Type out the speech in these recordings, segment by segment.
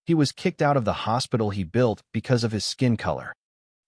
He was kicked out of the hospital he built because of his skin color.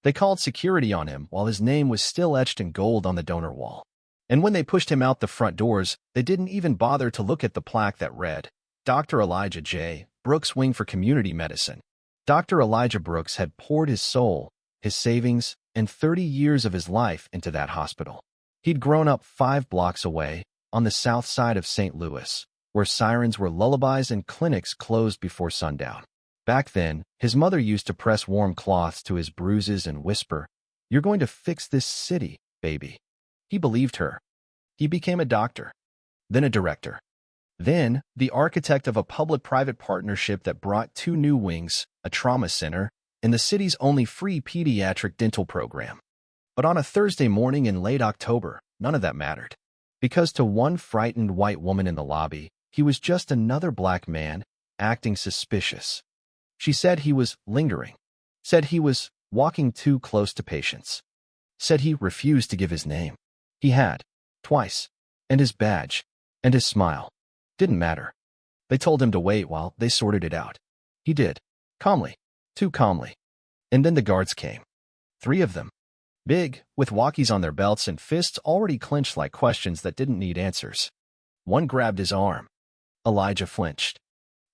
They called security on him while his name was still etched in gold on the donor wall. And when they pushed him out the front doors, they didn't even bother to look at the plaque that read, Dr. Elijah J. Brooks, Wing for Community Medicine. Dr. Elijah Brooks had poured his soul, his savings, and 30 years of his life into that hospital. He'd grown up 5 blocks away, on the south side of St. Louis, where sirens were lullabies and clinics closed before sundown. Back then, his mother used to press warm cloths to his bruises and whisper, "You're going to fix this city, baby." He believed her. He became a doctor, then a director, then the architect of a public-private partnership that brought 2 new wings, a trauma center, and the city's only free pediatric dental program. But on a Thursday morning in late October, none of that mattered. Because to one frightened white woman in the lobby, he was just another black man, acting suspicious. She said he was lingering, said he was walking too close to patients, said he refused to give his name. He had, twice, and his badge, and his smile. Didn't matter. They told him to wait while they sorted it out. He did, calmly, too calmly. And then the guards came. 3 of them. Big, with walkies on their belts and fists already clenched like questions that didn't need answers. One grabbed his arm. Elijah flinched.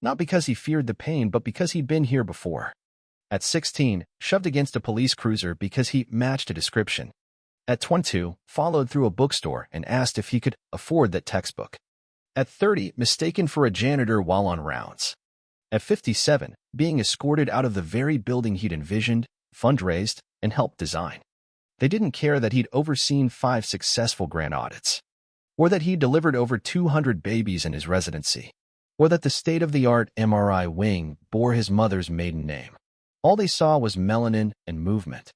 Not because he feared the pain, but because he'd been here before. At 16, shoved against a police cruiser because he matched a description. At 22, followed through a bookstore and asked if he could afford that textbook. At 30, mistaken for a janitor while on rounds. At 57, being escorted out of the very building he'd envisioned, fundraised, and helped design. They didn't care that he'd overseen 5 successful grant audits, or that he'd delivered over 200 babies in his residency, or that the state-of-the-art MRI wing bore his mother's maiden name. All they saw was melanin and movement.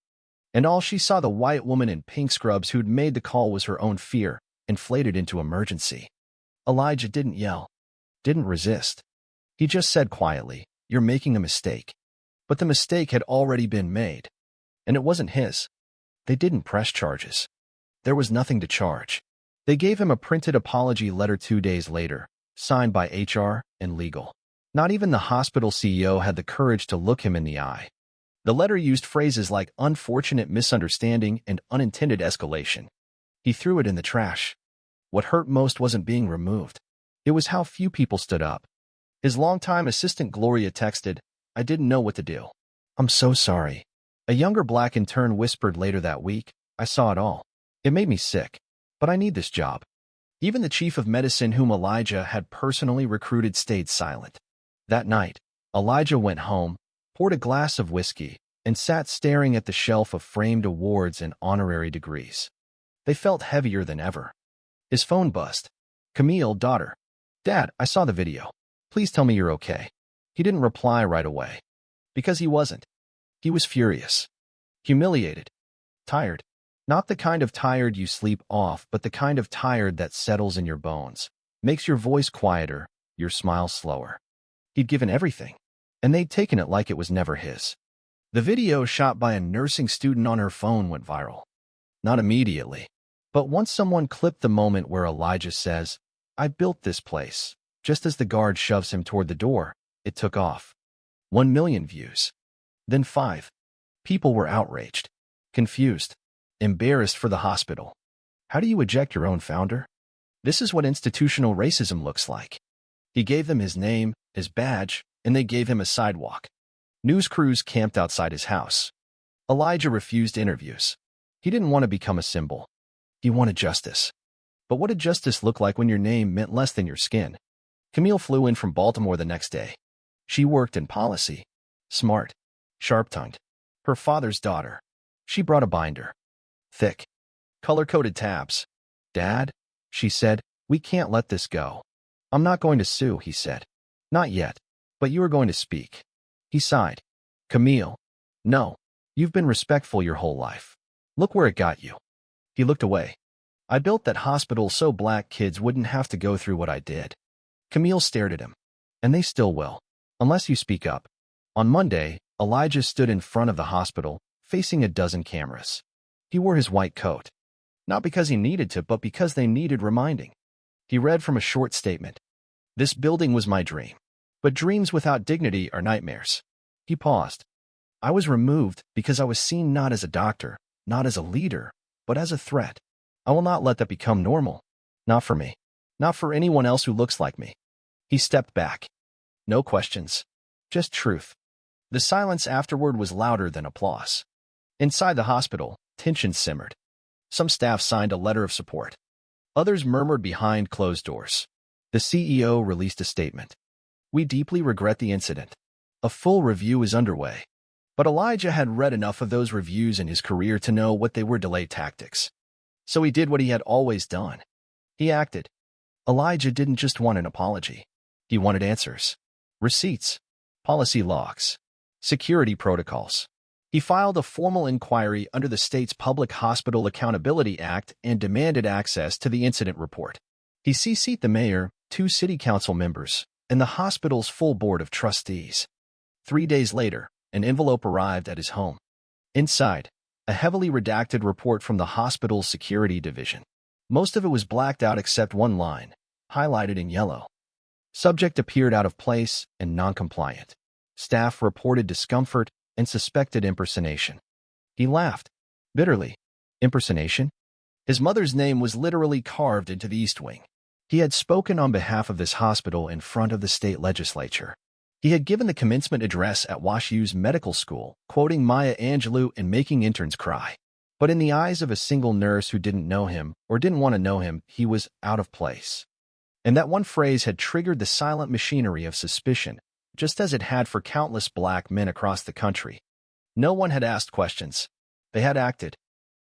And all she saw, the white woman in pink scrubs who'd made the call, was her own fear, inflated into emergency. Elijah didn't yell, didn't resist. He just said quietly, "You're making a mistake." But the mistake had already been made. And it wasn't his. They didn't press charges. There was nothing to charge. They gave him a printed apology letter 2 days later, signed by HR and legal. Not even the hospital CEO had the courage to look him in the eye. The letter used phrases like unfortunate misunderstanding and unintended escalation. He threw it in the trash. What hurt most wasn't being removed. It was how few people stood up. His longtime assistant Gloria texted, "I didn't know what to do. I'm so sorry." A younger black intern whispered later that week, "I saw it all. It made me sick. But I need this job." Even the chief of medicine, whom Elijah had personally recruited, stayed silent. That night, Elijah went home, poured a glass of whiskey, and sat staring at the shelf of framed awards and honorary degrees. They felt heavier than ever. His phone buzzed. Camille, daughter. "Dad, I saw the video. Please tell me you're okay." He didn't reply right away. Because he wasn't. He was furious. Humiliated. Tired. Not the kind of tired you sleep off, but the kind of tired that settles in your bones, makes your voice quieter, your smile slower. He'd given everything, and they'd taken it like it was never his. The video shot by a nursing student on her phone went viral. Not immediately, but once someone clipped the moment where Elijah says, "I built this place," just as the guard shoves him toward the door, it took off. 1 million views. Then 5. People were outraged, confused, embarrassed for the hospital. How do you eject your own founder? This is what institutional racism looks like. He gave them his name, his badge, and they gave him a sidewalk. News crews camped outside his house. Elijah refused interviews. He didn't want to become a symbol. He wanted justice. But what did justice look like when your name meant less than your skin? Camille flew in from Baltimore the next day. She worked in policy. Smart. Sharp-tongued. Her father's daughter. She brought a binder. Thick. Color-coded tabs. "Dad," she said, "we can't let this go." "I'm not going to sue," he said. "Not yet. But you are going to speak." He sighed. "Camille, no. You've been respectful your whole life. Look where it got you." He looked away. "I built that hospital so black kids wouldn't have to go through what I did." Camille stared at him. "And they still will, unless you speak up." On Monday, Elijah stood in front of the hospital, facing a dozen cameras. He wore his white coat. Not because he needed to, but because they needed reminding. He read from a short statement. "This building was my dream. But dreams without dignity are nightmares. He paused. I was removed because I was seen not as a doctor, not as a leader, but as a threat. I will not let that become normal. Not for me. Not for anyone else who looks like me. He stepped back. No questions. Just truth. The silence afterward was louder than applause. Inside the hospital, tension simmered. Some staff signed a letter of support. Others murmured behind closed doors. The CEO released a statement. We deeply regret the incident. A full review is underway. But Elijah had read enough of those reviews in his career to know what they were delay tactics. So he did what he had always done. He acted. Elijah didn't just want an apology. He wanted answers. Receipts. Policy logs. Security protocols. He filed a formal inquiry under the state's Public Hospital Accountability Act and demanded access to the incident report. He CC'd the mayor, 2 city council members, and the hospital's full board of trustees. 3 days later, an envelope arrived at his home. Inside, a heavily redacted report from the hospital's security division. Most of it was blacked out except one line, highlighted in yellow. Subject appeared out of place and non-compliant. Staff reported discomfort and suspected impersonation. He laughed, bitterly. Impersonation? His mother's name was literally carved into the East Wing. He had spoken on behalf of this hospital in front of the state legislature. He had given the commencement address at WashU's medical school, quoting Maya Angelou and making interns cry. But in the eyes of a single nurse who didn't know him or didn't want to know him, he was out of place. And that one phrase had triggered the silent machinery of suspicion, just as it had for countless black men across the country. No one had asked questions. They had acted.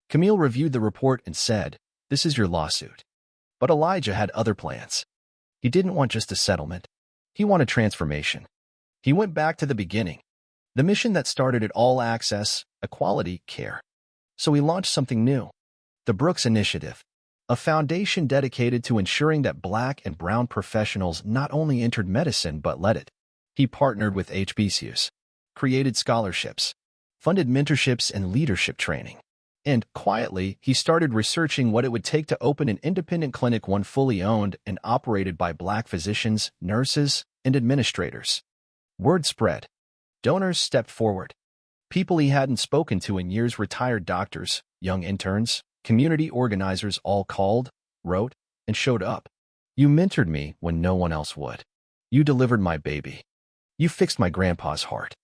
Camille reviewed the report and said, "This is your lawsuit." But Elijah had other plans. He didn't want just a settlement. He wanted transformation. He went back to the beginning. The mission that started at all access, equality, care. So he launched something new. The Brooks Initiative. A foundation dedicated to ensuring that black and brown professionals not only entered medicine but led it. He partnered with HBCUs, created scholarships, funded mentorships and leadership training. And, quietly, he started researching what it would take to open an independent clinic, one fully owned and operated by black physicians, nurses, and administrators. Word spread. Donors stepped forward. People he hadn't spoken to in years, retired doctors, young interns, community organizers, all called, wrote, and showed up. You mentored me when no one else would. You delivered my baby. You fixed my grandpa's heart.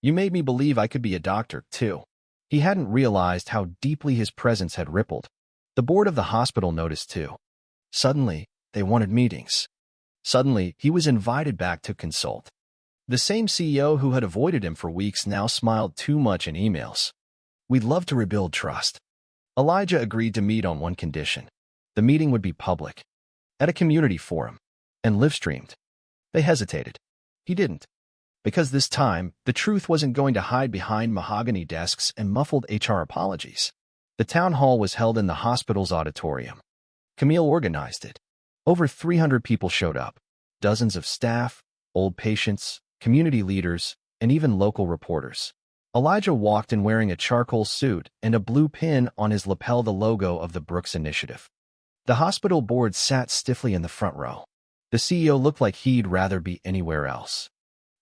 You made me believe I could be a doctor, too. He hadn't realized how deeply his presence had rippled. The board of the hospital noticed, too. Suddenly, they wanted meetings. Suddenly, he was invited back to consult. The same CEO who had avoided him for weeks now smiled too much in emails. We'd love to rebuild trust. Elijah agreed to meet on one condition. The meeting would be public, at a community forum, and live-streamed. They hesitated. He didn't. Because this time, the truth wasn't going to hide behind mahogany desks and muffled HR apologies. The town hall was held in the hospital's auditorium. Camille organized it. Over 300 people showed up. Dozens of staff, old patients, community leaders, and even local reporters. Elijah walked in wearing a charcoal suit and a blue pin on his lapel, the logo of the Brooks Initiative. The hospital board sat stiffly in the front row. The CEO looked like he'd rather be anywhere else.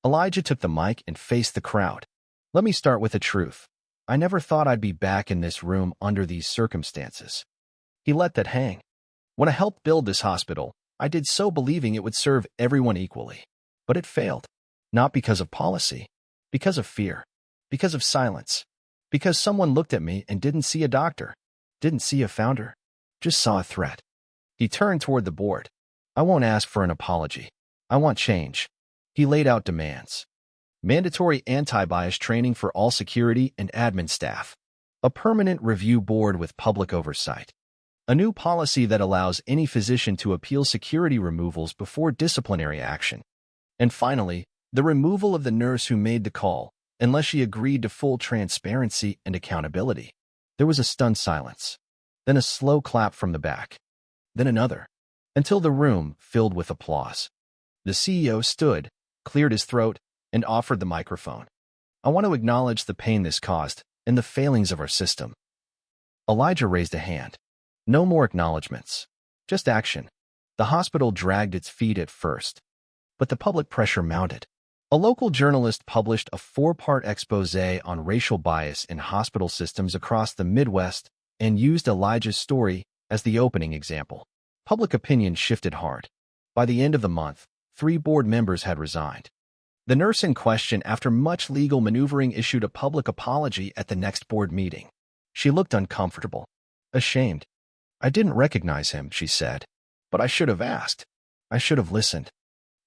Elijah took the mic and faced the crowd. Let me start with the truth. I never thought I'd be back in this room under these circumstances. He let that hang. When I helped build this hospital, I did so believing it would serve everyone equally. But it failed. Not because of policy, because of fear, because of silence, because someone looked at me and didn't see a doctor, didn't see a founder, just saw a threat. He turned toward the board. I won't ask for an apology. I want change. He laid out demands. Mandatory anti-bias training for all security and admin staff. A permanent review board with public oversight. A new policy that allows any physician to appeal security removals before disciplinary action. And finally, the removal of the nurse who made the call, unless she agreed to full transparency and accountability. There was a stunned silence. Then a slow clap from the back. Then another. Until the room filled with applause. The CEO stood, cleared his throat, and offered the microphone. I want to acknowledge the pain this caused and the failings of our system. Elijah raised a hand. No more acknowledgments. Just action. The hospital dragged its feet at first. but the public pressure mounted. A local journalist published a 4-part expose on racial bias in hospital systems across the Midwest and used Elijah's story as the opening example. Public opinion shifted hard. By the end of the month, 3 board members had resigned. The nurse in question, after much legal maneuvering, issued a public apology at the next board meeting. She looked uncomfortable, ashamed. "I didn't recognize him," she said. "But I should have asked. I should have listened."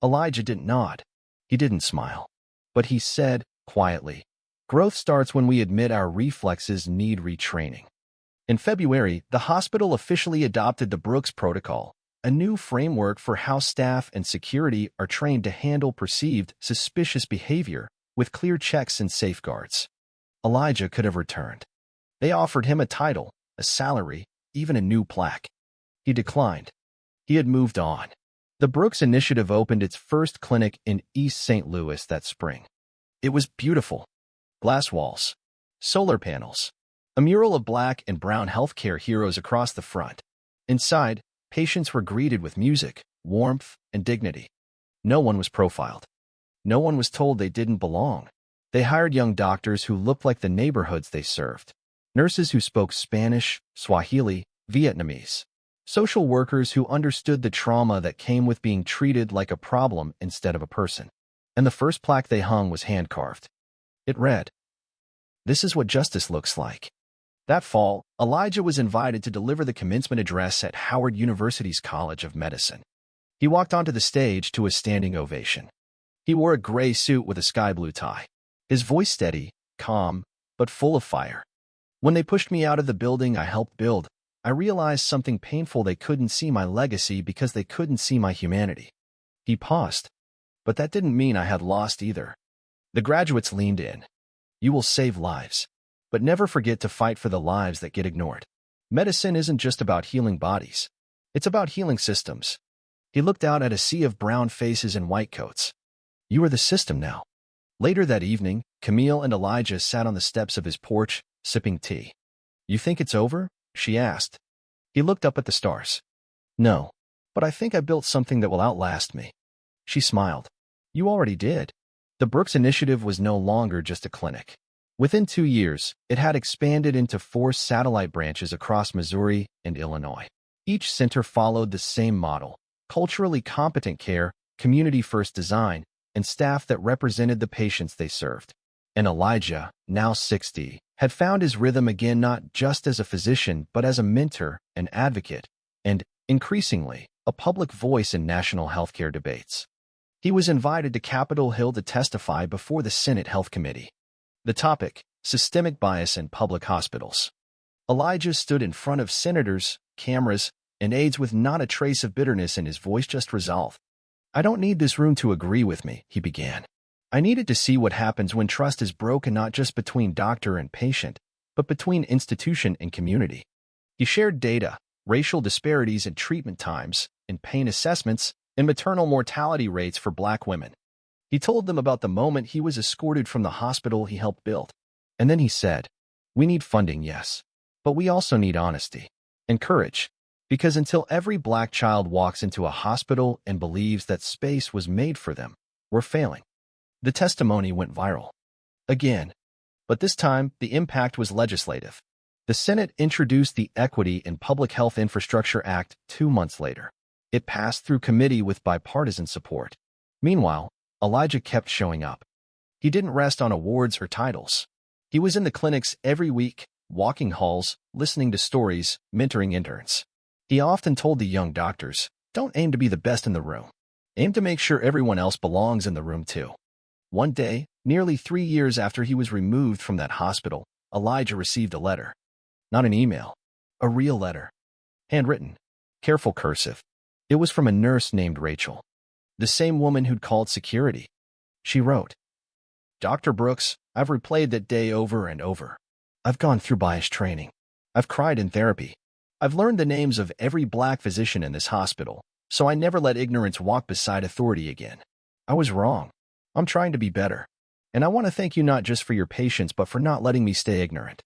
Elijah didn't nod. He didn't smile. But he said, quietly, "Growth starts when we admit our reflexes need retraining." In February, the hospital officially adopted the Brooks Protocol, a new framework for how staff and security are trained to handle perceived suspicious behavior with clear checks and safeguards. Elijah could have returned. They offered him a title, a salary, even a new plaque. He declined. He had moved on. The Brooks Initiative opened its first clinic in East St. Louis that spring. It was beautiful. Glass walls, solar panels, a mural of black and brown healthcare heroes across the front. Inside, patients were greeted with music, warmth, and dignity. No one was profiled. No one was told they didn't belong. They hired young doctors who looked like the neighborhoods they served, nurses who spoke Spanish, Swahili, Vietnamese, social workers who understood the trauma that came with being treated like a problem instead of a person. And the first plaque they hung was hand-carved. It read, "This is what justice looks like." That fall, Elijah was invited to deliver the commencement address at Howard University's College of Medicine. He walked onto the stage to a standing ovation. He wore a gray suit with a sky blue tie. His voice steady, calm, but full of fire. "When they pushed me out of the building I helped build, I realized something painful. They couldn't see my legacy because they couldn't see my humanity." He paused. But that didn't mean I had lost either. The graduates leaned in. "You will save lives. But never forget to fight for the lives that get ignored. Medicine isn't just about healing bodies. It's about healing systems." He looked out at a sea of brown faces and white coats. "You are the system now." Later that evening, Camille and Elijah sat on the steps of his porch, sipping tea. "You think it's over?" she asked. He looked up at the stars. "No, but I think I built something that will outlast me." She smiled. "You already did." The Brooks Initiative was no longer just a clinic. Within 2 years, it had expanded into 4 satellite branches across Missouri and Illinois. Each center followed the same model: culturally competent care, community-first design, and staff that represented the patients they served. And Elijah, now 60, had found his rhythm again, not just as a physician, but as a mentor, an advocate, and, increasingly, a public voice in national healthcare debates. He was invited to Capitol Hill to testify before the Senate Health Committee. The topic: systemic bias in public hospitals. Elijah stood in front of senators, cameras, and aides with not a trace of bitterness in his voice, just resolve. "I don't need this room to agree with me," he began. "I needed to see what happens when trust is broken, not just between doctor and patient, but between institution and community." He shared data, racial disparities in treatment times, in pain assessments, and maternal mortality rates for Black women. He told them about the moment he was escorted from the hospital he helped build. And then he said, "We need funding, yes, but we also need honesty and courage, because until every Black child walks into a hospital and believes that space was made for them, we're failing." The testimony went viral. Again. But this time, the impact was legislative. The Senate introduced the Equity in Public Health Infrastructure Act 2 months later. It passed through committee with bipartisan support. Meanwhile, Elijah kept showing up. He didn't rest on awards or titles. He was in the clinics every week, walking halls, listening to stories, mentoring interns. He often told the young doctors, "Don't aim to be the best in the room. Aim to make sure everyone else belongs in the room too." One day, nearly 3 years after he was removed from that hospital, Elijah received a letter. Not an email. A real letter. Handwritten. Careful cursive. It was from a nurse named Rachel. The same woman who'd called security. She wrote, "Dr. Brooks, I've replayed that day over and over. I've gone through bias training. I've cried in therapy. I've learned the names of every Black physician in this hospital, so I never let ignorance walk beside authority again. I was wrong. I'm trying to be better. And I want to thank you not just for your patience, but for not letting me stay ignorant."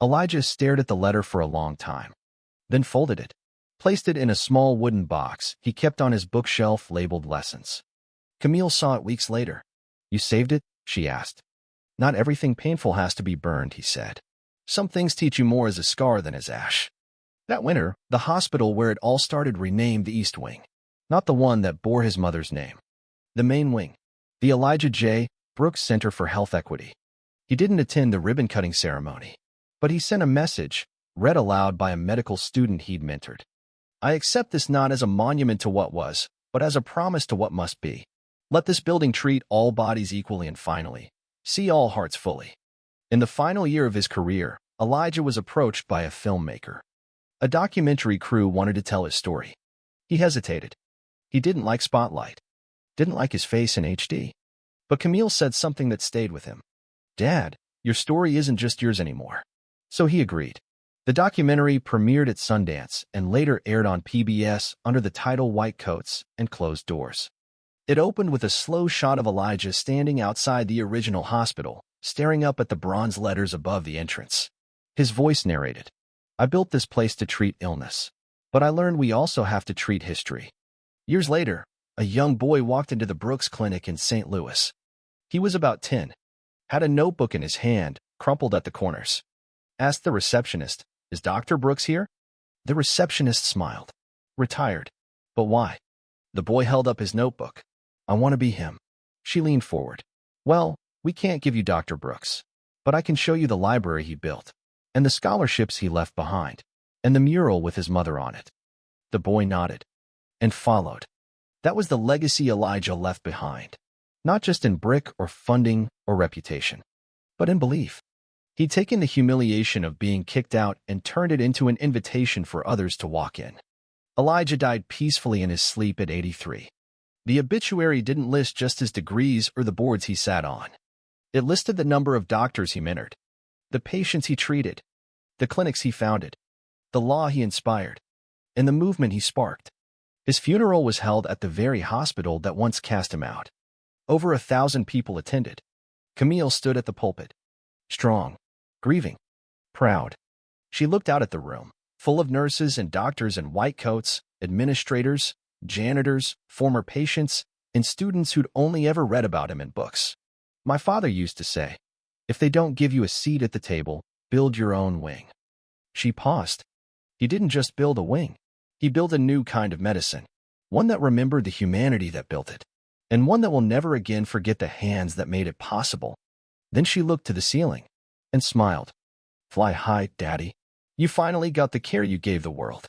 Elijah stared at the letter for a long time, then folded it, placed it in a small wooden box he kept on his bookshelf labeled lessons. Camille saw it weeks later. You saved it? She asked. Not everything painful has to be burned, he said. Some things teach you more as a scar than as ash. That winter, the hospital where it all started renamed the East Wing. Not the one that bore his mother's name. The main wing. The Elijah J. Brooks Center for Health Equity. He didn't attend the ribbon-cutting ceremony, but he sent a message, read aloud by a medical student he'd mentored. I accept this not as a monument to what was, but as a promise to what must be. Let this building treat all bodies equally and finally, see all hearts fully. In the final year of his career, Elijah was approached by a filmmaker. A documentary crew wanted to tell his story. He hesitated. He didn't like spotlight. Didn't like his face in HD. But Camille said something that stayed with him. Dad, your story isn't just yours anymore. So he agreed. The documentary premiered at Sundance and later aired on PBS under the title White Coats and Closed Doors. It opened with a slow shot of Elijah standing outside the original hospital, staring up at the bronze letters above the entrance. His voice narrated, I built this place to treat illness, but I learned we also have to treat history. Years later, a young boy walked into the Brooks Clinic in St. Louis. He was about 10, had a notebook in his hand, crumpled at the corners. Asked the receptionist, is Dr. Brooks here? The receptionist smiled. Retired. But why? The boy held up his notebook. I want to be him. She leaned forward. Well, we can't give you Dr. Brooks, but I can show you the library he built, and the scholarships he left behind, and the mural with his mother on it. The boy nodded and followed. That was the legacy Elijah left behind, not just in brick or funding or reputation, but in belief. He'd taken the humiliation of being kicked out and turned it into an invitation for others to walk in. Elijah died peacefully in his sleep at 83. The obituary didn't list just his degrees or the boards he sat on. It listed the number of doctors he mentored, the patients he treated, the clinics he founded, the law he inspired, and the movement he sparked. His funeral was held at the very hospital that once cast him out. Over 1,000 people attended. Camille stood at the pulpit. Strong, grieving, proud. She looked out at the room, full of nurses and doctors in white coats, administrators, janitors, former patients, and students who'd only ever read about him in books. My father used to say, if they don't give you a seat at the table, build your own wing. She paused. He didn't just build a wing. He built a new kind of medicine, one that remembered the humanity that built it, and one that will never again forget the hands that made it possible. Then she looked to the ceiling and smiled. Fly high, Daddy. You finally got the care you gave the world.